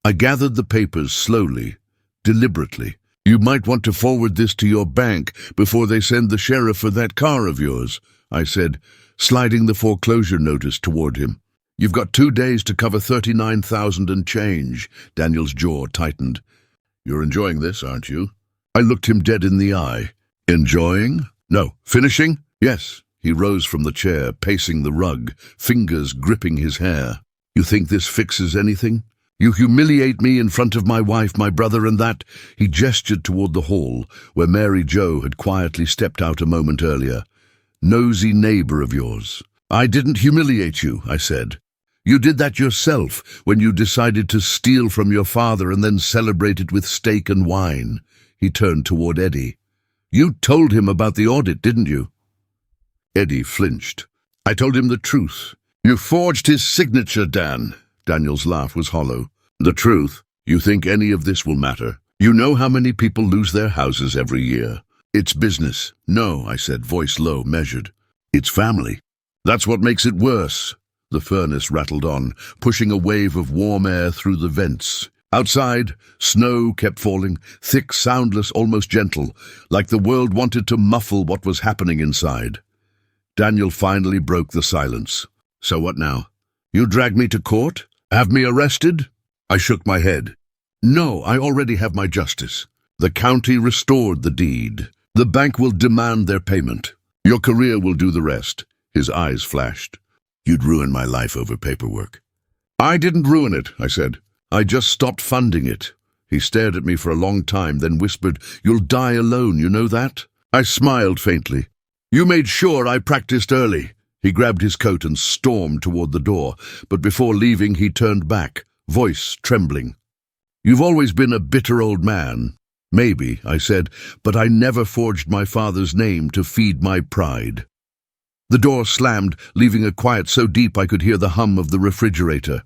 I gathered the papers slowly, deliberately. "You might want to forward this to your bank before they send the sheriff for that car of yours," I said, sliding the foreclosure notice toward him. "You've got 2 days to cover 39,000 and change." Daniel's jaw tightened. "You're enjoying this, aren't you?" I looked him dead in the eye. "Enjoying? No. Finishing?" "Yes." He rose from the chair, pacing the rug, fingers gripping his hair. "You think this fixes anything? You humiliate me in front of my wife, my brother, and that—" He gestured toward the hall, where Mary Jo had quietly stepped out a moment earlier. "Nosy neighbor of yours." "I didn't humiliate you," I said. "You did that yourself when you decided to steal from your father and then celebrate it with steak and wine." He turned toward Eddie. "You told him about the audit, didn't you?" Eddie flinched. "I told him the truth." "You forged his signature, Dan." Daniel's laugh was hollow. "The truth? You think any of this will matter? You know how many people lose their houses every year. It's business." "No," I said, voice low, measured. "It's family. That's what makes it worse." The furnace rattled on, pushing a wave of warm air through the vents. Outside, snow kept falling, thick, soundless, almost gentle, like the world wanted to muffle what was happening inside. Daniel finally broke the silence. "So what now? You drag me to court? Have me arrested?" I shook my head. "No, I already have my justice. The county restored the deed. The bank will demand their payment. Your career will do the rest." His eyes flashed. "You'd ruin my life over paperwork." "I didn't ruin it," I said. "I just stopped funding it." He stared at me for a long time, then whispered, "You'll die alone, you know that?" I smiled faintly. "You made sure I practiced early." He grabbed his coat and stormed toward the door, but before leaving he turned back, voice trembling. "You've always been a bitter old man." "Maybe," I said, "but I never forged my father's name to feed my pride." The door slammed, leaving a quiet so deep I could hear the hum of the refrigerator.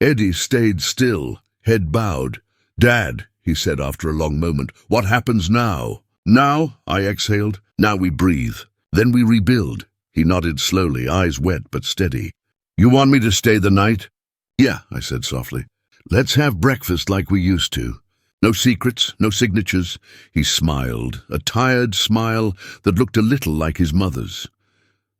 Eddie stayed still, head bowed. "Dad," he said after a long moment, "what happens now?" "Now," I exhaled, "now we breathe. Then we rebuild." He nodded slowly, eyes wet but steady. "You want me to stay the night?" "Yeah," I said softly. "Let's have breakfast like we used to. No secrets, no signatures." He smiled, a tired smile that looked a little like his mother's.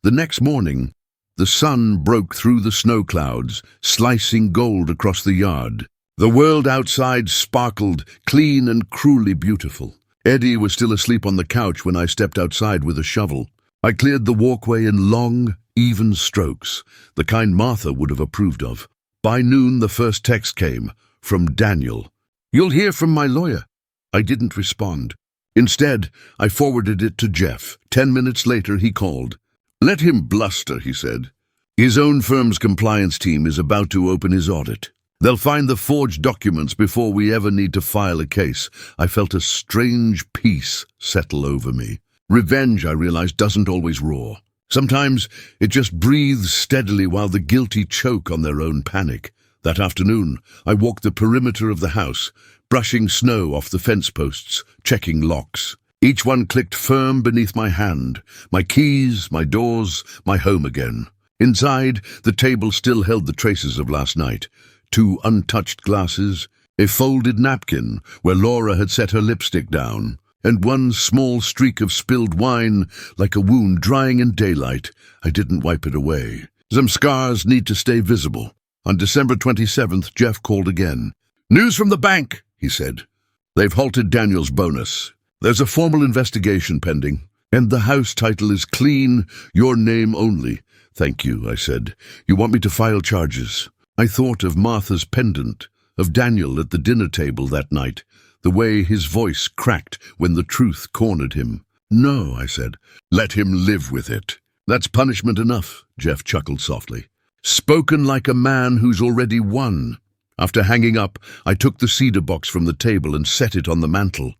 The next morning, the sun broke through the snow clouds, slicing gold across the yard. The world outside sparkled, clean and cruelly beautiful. Eddie was still asleep on the couch when I stepped outside with a shovel. I cleared the walkway in long, even strokes, the kind Martha would have approved of. By noon, the first text came, from Daniel. "You'll hear from my lawyer." I didn't respond. Instead, I forwarded it to Jeff. 10 minutes later, he called. "Let him bluster," he said. "His own firm's compliance team is about to open his audit. They'll find the forged documents before we ever need to file a case." I felt a strange peace settle over me. Revenge, I realized, doesn't always roar. Sometimes it just breathes steadily while the guilty choke on their own panic. That afternoon, I walked the perimeter of the house, brushing snow off the fence posts, checking locks. Each one clicked firm beneath my hand. My keys, my doors, my home again. Inside, the table still held the traces of last night. 2 untouched glasses, a folded napkin where Laura had set her lipstick down, and 1 small streak of spilled wine, like a wound drying in daylight. I didn't wipe it away. Some scars need to stay visible. On December 27th, Jeff called again. "News from the bank," he said. "They've halted Daniel's bonus. There's a formal investigation pending, and the house title is clean, your name only." "Thank you," I said. "You want me to file charges?" I thought of Martha's pendant, of Daniel at the dinner table that night, the way his voice cracked when the truth cornered him. "No," I said. "Let him live with it." "That's punishment enough," Jeff chuckled softly. "Spoken like a man who's already won." After hanging up, I took the cedar box from the table and set it on the mantel.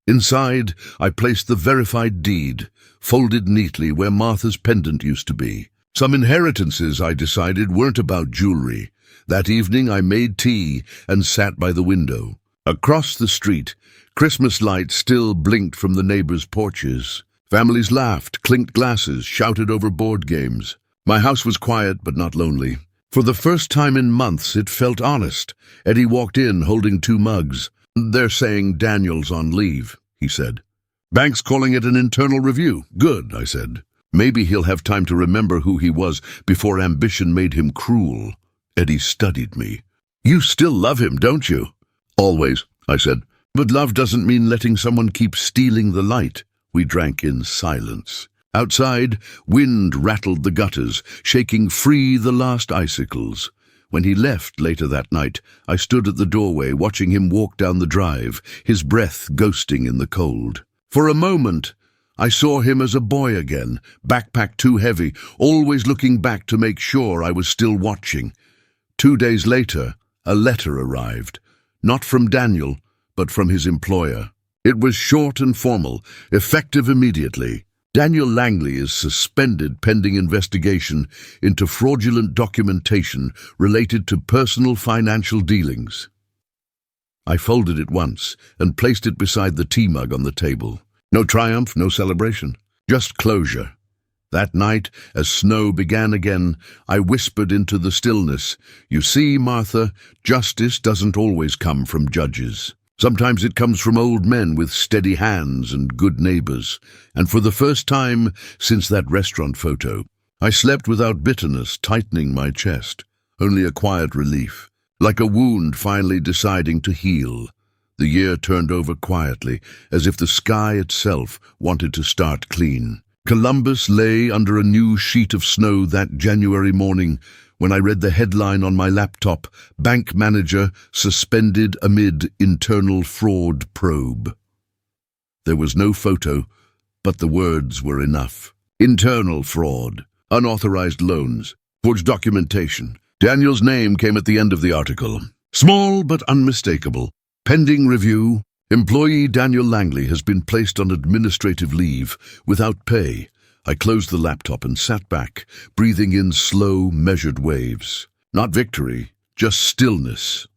Inside, I placed the verified deed, folded neatly where Martha's pendant used to be. Some inheritances, I decided, weren't about jewelry. That evening I made tea and sat by the window. Across the street, Christmas lights still blinked from the neighbors' porches. Families laughed, clinked glasses, shouted over board games. My house was quiet but not lonely. For the first time in months, it felt honest. Eddie walked in holding 2 mugs. "They're saying Daniel's on leave," he said. "Bank's calling it an internal review." "Good," I said. "Maybe he'll have time to remember who he was before ambition made him cruel." Eddie studied me. "You still love him, don't you?" "Always," I said. "But love doesn't mean letting someone keep stealing the light." We drank in silence. Outside, wind rattled the gutters, shaking free the last icicles. When he left later that night, I stood at the doorway watching him walk down the drive, his breath ghosting in the cold. For a moment, I saw him as a boy again, backpack too heavy, always looking back to make sure I was still watching. 2 days later, a letter arrived, not from Daniel, but from his employer. It was short and formal, effective immediately. Daniel Langley is suspended pending investigation into fraudulent documentation related to personal financial dealings. I folded it once and placed it beside the tea mug on the table. No triumph, no celebration, just closure. That night, as snow began again, I whispered into the stillness, "You see, Martha, justice doesn't always come from judges. Sometimes it comes from old men with steady hands and good neighbors." And for the first time since that restaurant photo, I slept without bitterness tightening my chest, only a quiet relief, like a wound finally deciding to heal. The year turned over quietly, as if the sky itself wanted to start clean. Columbus lay under a new sheet of snow that January morning when I read the headline on my laptop, "Bank Manager Suspended Amid Internal Fraud Probe." There was no photo, but the words were enough. Internal fraud, unauthorized loans, forged documentation. Daniel's name came at the end of the article. Small but unmistakable. Pending review. Employee Daniel Langley has been placed on administrative leave without pay. I closed the laptop and sat back, breathing in slow, measured waves. Not victory, just stillness.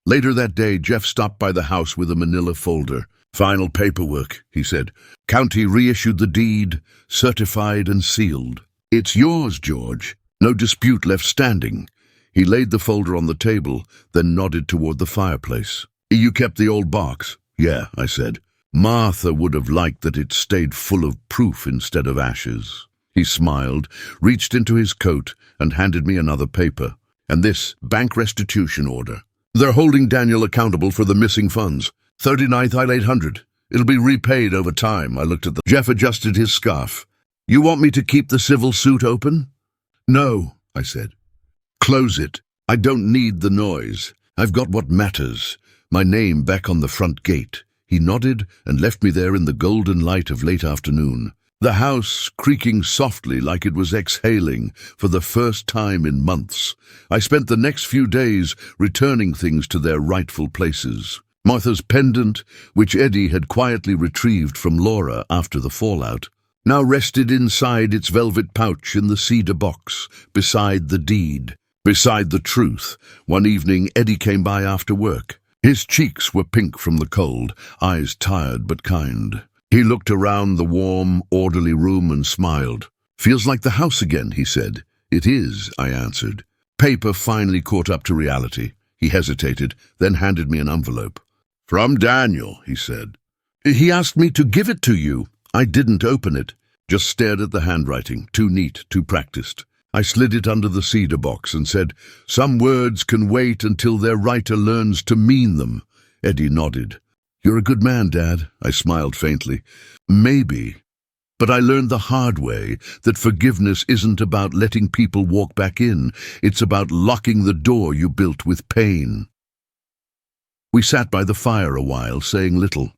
Later that day, Jeff stopped by the house with a manila folder. "Final paperwork," he said. "County reissued the deed, certified and sealed. It's yours, George. No dispute left standing." He laid the folder on the table, then nodded toward the fireplace. "You kept the old box?" "Yeah," I said. "Martha would have liked that it stayed full of proof instead of ashes." He smiled, reached into his coat, and handed me another paper. "And this bank restitution order. They're holding Daniel accountable for the missing funds. 39th Isle 800. It'll be repaid over time." I looked at the... Jeff adjusted his scarf. "You want me to keep the civil suit open?" "No," I said. "Close it. I don't need the noise. I've got what matters. My name back on the front gate." He nodded and left me there in the golden light of late afternoon. The house creaking softly like it was exhaling for the first time in months. I spent the next few days returning things to their rightful places. Martha's pendant, which Eddie had quietly retrieved from Laura after the fallout, now rested inside its velvet pouch in the cedar box, beside the deed, beside the truth. One evening, Eddie came by after work. His cheeks were pink from the cold, eyes tired but kind. He looked around the warm, orderly room and smiled. "Feels like the house again," he said. "It is," I answered. Paper finally caught up to reality. He hesitated, then handed me an envelope. "From Daniel," he said. "He asked me to give it to you." I didn't open it, just stared at the handwriting, too neat, too practiced. I slid it under the cedar box and said, "Some words can wait until their writer learns to mean them." Eddie nodded. "You're a good man, Dad." I smiled faintly. "Maybe. But I learned the hard way that forgiveness isn't about letting people walk back in. It's about locking the door you built with pain." We sat by the fire a while, saying little.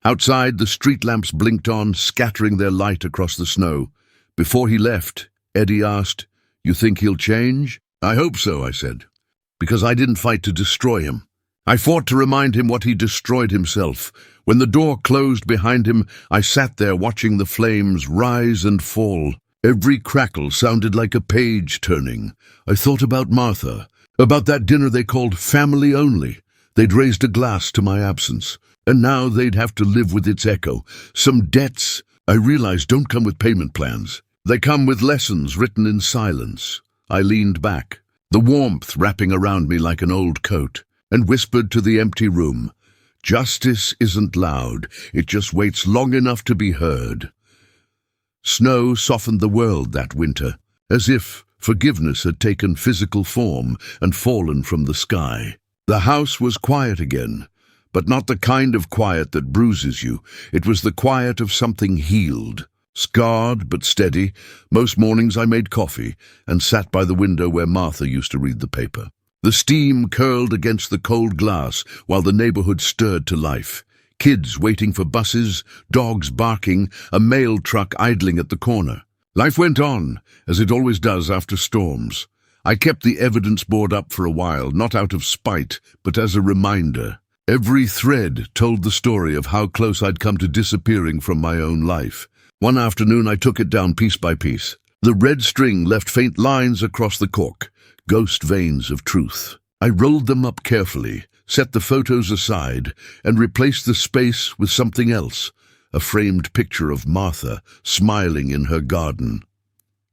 Outside, the street lamps blinked on, scattering their light across the snow. Before he left, Eddie asked, "You think he'll change?" "I hope so," I said, "because I didn't fight to destroy him. I fought to remind him what he destroyed himself. When the door closed behind him, I sat there watching the flames rise and fall. Every crackle sounded like a page turning. I thought about Martha, about that dinner they called family only. They'd raised a glass to my absence, and now they'd have to live with its echo. Some debts, I realized don't come with payment plans. They come with lessons written in silence. I leaned back, the warmth wrapping around me like an old coat, and whispered to the empty room, "Justice isn't loud, it just waits long enough to be heard." Snow softened the world that winter, as if forgiveness had taken physical form and fallen from the sky. The house was quiet again, but not the kind of quiet that bruises you. It was the quiet of something healed. Scarred but steady, most mornings I made coffee and sat by the window where Martha used to read the paper. The steam curled against the cold glass while the neighborhood stirred to life. Kids waiting for buses, dogs barking, a mail truck idling at the corner. Life went on, as it always does after storms. I kept the evidence board up for a while, not out of spite, but as a reminder. Every thread told the story of how close I'd come to disappearing from my own life. One afternoon I took it down piece by piece. The red string left faint lines across the cork, ghost veins of truth. I rolled them up carefully, set the photos aside, and replaced the space with something else, a framed picture of Martha smiling in her garden.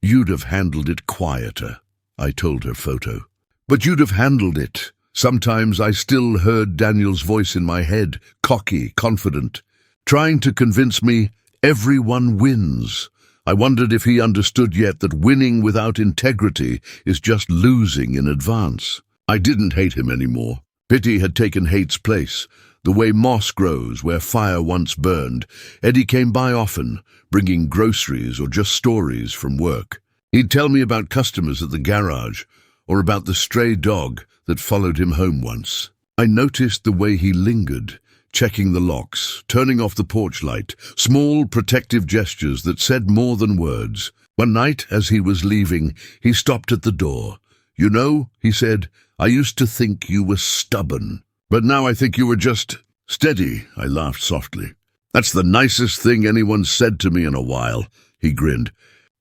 "You'd have handled it quieter," I told her photo. "But you'd have handled it." Sometimes I still heard Daniel's voice in my head, cocky, confident, trying to convince me everyone wins. I wondered if he understood yet that winning without integrity is just losing in advance. I didn't hate him anymore. Pity had taken hate's place. The way moss grows where fire once burned, Eddie came by often, bringing groceries or just stories from work. He'd tell me about customers at the garage, or about the stray dog that followed him home once. I noticed the way he lingered, checking the locks, turning off the porch light, small protective gestures that said more than words. One night, as he was leaving, he stopped at the door. "You know," he said, "I used to think you were stubborn, but now I think you were just steady." I laughed softly. "That's the nicest thing anyone's said to me in a while," he grinned.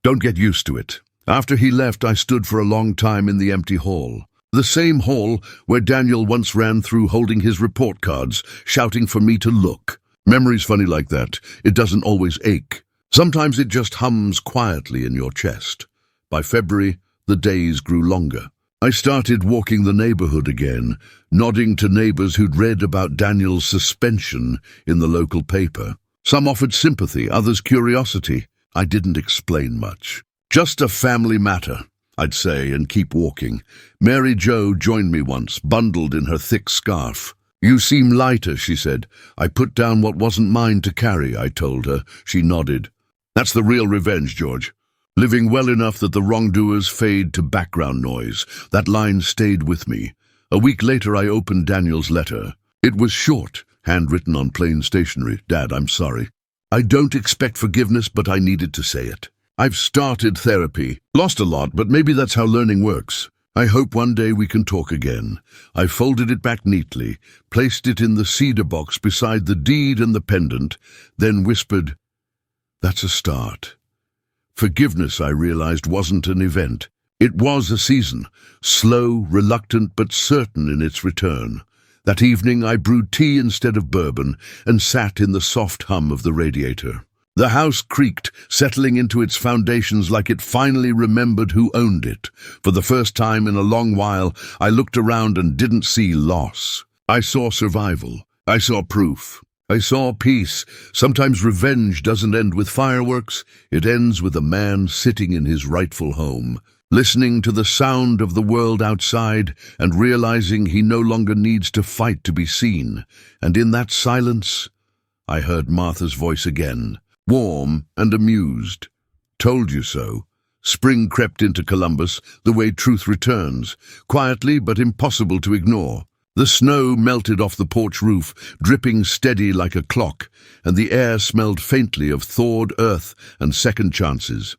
"Don't get used to it." After he left, I stood for a long time in the empty hall. The same hall where Daniel once ran through holding his report cards, shouting for me to look. Memory's funny like that. It doesn't always ache. Sometimes it just hums quietly in your chest. By February, the days grew longer. I started walking the neighborhood again, nodding to neighbors who'd read about Daniel's suspension in the local paper. Some offered sympathy, others curiosity. I didn't explain much. "Just a family matter," I'd say, and keep walking. Mary Jo joined me once, bundled in her thick scarf. "You seem lighter," she said. "I put down what wasn't mine to carry," I told her. She nodded. "That's the real revenge, George. Living well enough that the wrongdoers fade to background noise." That line stayed with me. A week later I opened Daniel's letter. It was short, handwritten on plain stationery. "Dad, I'm sorry. I don't expect forgiveness, but I needed to say it. I've started therapy. Lost a lot, but maybe that's how learning works. I hope one day we can talk again." I folded it back neatly, placed it in the cedar box beside the deed and the pendant, then whispered, "That's a start." Forgiveness, I realized, wasn't an event. It was a season, slow, reluctant, but certain in its return. That evening I brewed tea instead of bourbon and sat in the soft hum of the radiator. The house creaked, settling into its foundations like it finally remembered who owned it. For the first time in a long while, I looked around and didn't see loss. I saw survival. I saw proof. I saw peace. Sometimes revenge doesn't end with fireworks. It ends with a man sitting in his rightful home, listening to the sound of the world outside and realizing he no longer needs to fight to be seen. And in that silence, I heard Martha's voice again. Warm and amused. "Told you so." Spring crept into Columbus, the way truth returns, quietly but impossible to ignore. The snow melted off the porch roof, dripping steady like a clock, and the air smelled faintly of thawed earth and second chances.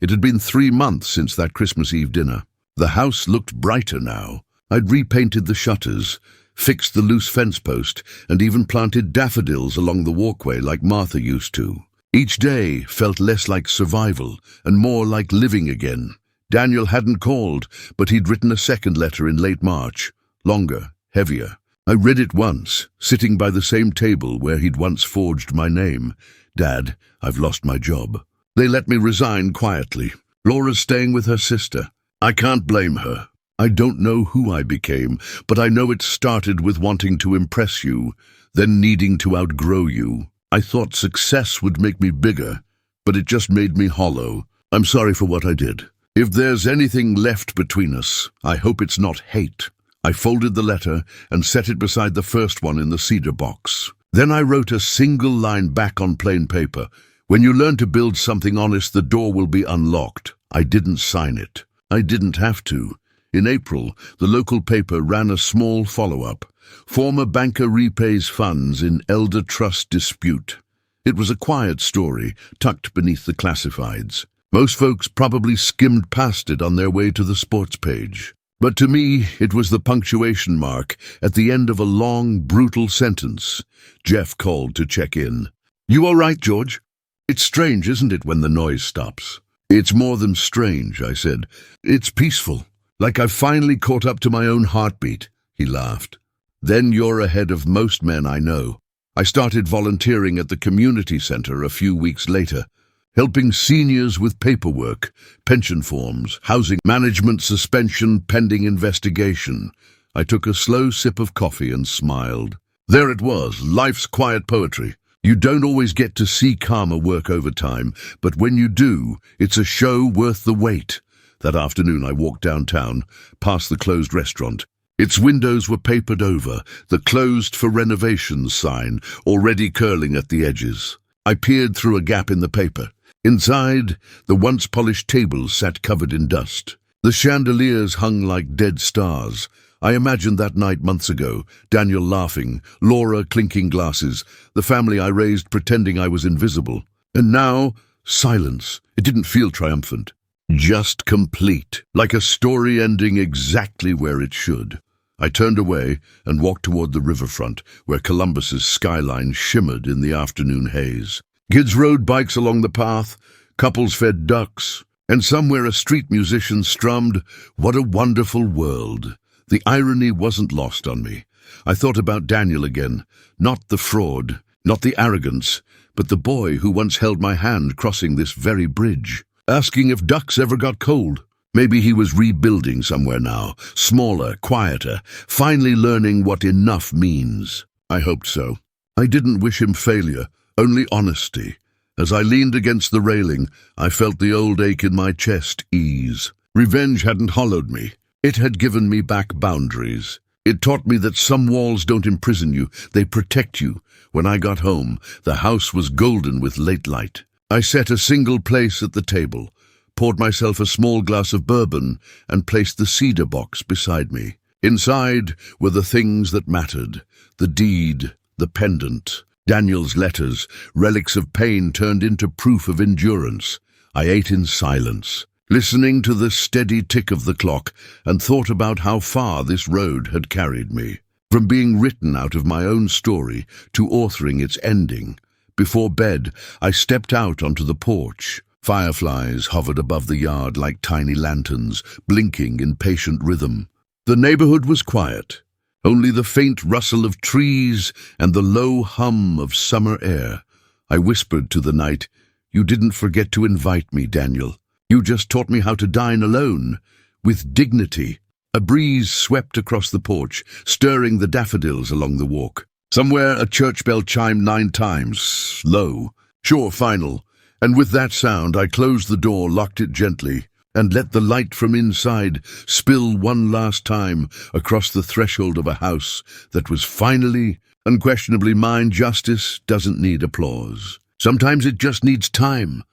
It had been 3 months since that Christmas Eve dinner. The house looked brighter now. I'd repainted the shutters, fixed the loose fence post, and even planted daffodils along the walkway like Martha used to. Each day felt less like survival and more like living again. Daniel hadn't called, but he'd written a second letter in late March, longer, heavier. I read it once, sitting by the same table where he'd once forged my name. Dad, I've lost my job. They let me resign quietly. Laura's staying with her sister. I can't blame her. I don't know who I became, but I know it started with wanting to impress you, then needing to outgrow you. I thought success would make me bigger, but it just made me hollow. I'm sorry for what I did. If there's anything left between us, I hope it's not hate. I folded the letter and set it beside the first one in the cedar box. Then I wrote a single line back on plain paper. When you learn to build something honest, the door will be unlocked. I didn't sign it. I didn't have to. In April, the local paper ran a small follow-up. Former banker repays funds in elder trust dispute. It was a quiet story, tucked beneath the classifieds. Most folks probably skimmed past it on their way to the sports page. But to me, it was the punctuation mark at the end of a long, brutal sentence. Jeff called to check in. "You all right, George? It's strange, isn't it, when the noise stops?" "It's more than strange," I said. "It's peaceful, like I've finally caught up to my own heartbeat." He laughed. "Then you're ahead of most men I know." I started volunteering at the community center a few weeks later, helping seniors with paperwork, pension forms, housing management suspension pending investigation. I took a slow sip of coffee and smiled. There it was, life's quiet poetry. You don't always get to see karma work overtime, but when you do, it's a show worth the wait. That afternoon I walked downtown, past the closed restaurant. Its windows were papered over, the closed for renovations sign already curling at the edges. I peered through a gap in the paper. Inside, the once polished tables sat covered in dust. The chandeliers hung like dead stars. I imagined that night months ago, Daniel laughing, Laura clinking glasses, the family I raised pretending I was invisible. And now, silence. It didn't feel triumphant. Just complete, like a story ending exactly where it should. I turned away and walked toward the riverfront, where Columbus's skyline shimmered in the afternoon haze. Kids rode bikes along the path, couples fed ducks, and somewhere a street musician strummed, "What a Wonderful World." The irony wasn't lost on me. I thought about Daniel again, not the fraud, not the arrogance, but the boy who once held my hand crossing this very bridge, asking if ducks ever got cold. Maybe he was rebuilding somewhere now, smaller, quieter, finally learning what enough means. I hoped so. I didn't wish him failure, only honesty. As I leaned against the railing, I felt the old ache in my chest ease. Revenge hadn't hollowed me. It had given me back boundaries. It taught me that some walls don't imprison you, they protect you. When I got home, the house was golden with late light. I set a single place at the table, poured myself a small glass of bourbon, and placed the cedar box beside me. Inside were the things that mattered, the deed, the pendant, Daniel's letters, relics of pain turned into proof of endurance. I ate in silence, listening to the steady tick of the clock, and thought about how far this road had carried me. From being written out of my own story to authoring its ending. Before bed, I stepped out onto the porch. Fireflies hovered above the yard like tiny lanterns, blinking in patient rhythm. The neighborhood was quiet. Only the faint rustle of trees and the low hum of summer air. I whispered to the night, "You didn't forget to invite me, Daniel. You just taught me how to dine alone, with dignity." A breeze swept across the porch, stirring the daffodils along the walk. Somewhere a church bell chimed 9 times, low, sure, final. And with that sound I closed the door, locked it gently, and let the light from inside spill one last time across the threshold of a house that was finally, unquestionably mine. Justice doesn't need applause. Sometimes it just needs time,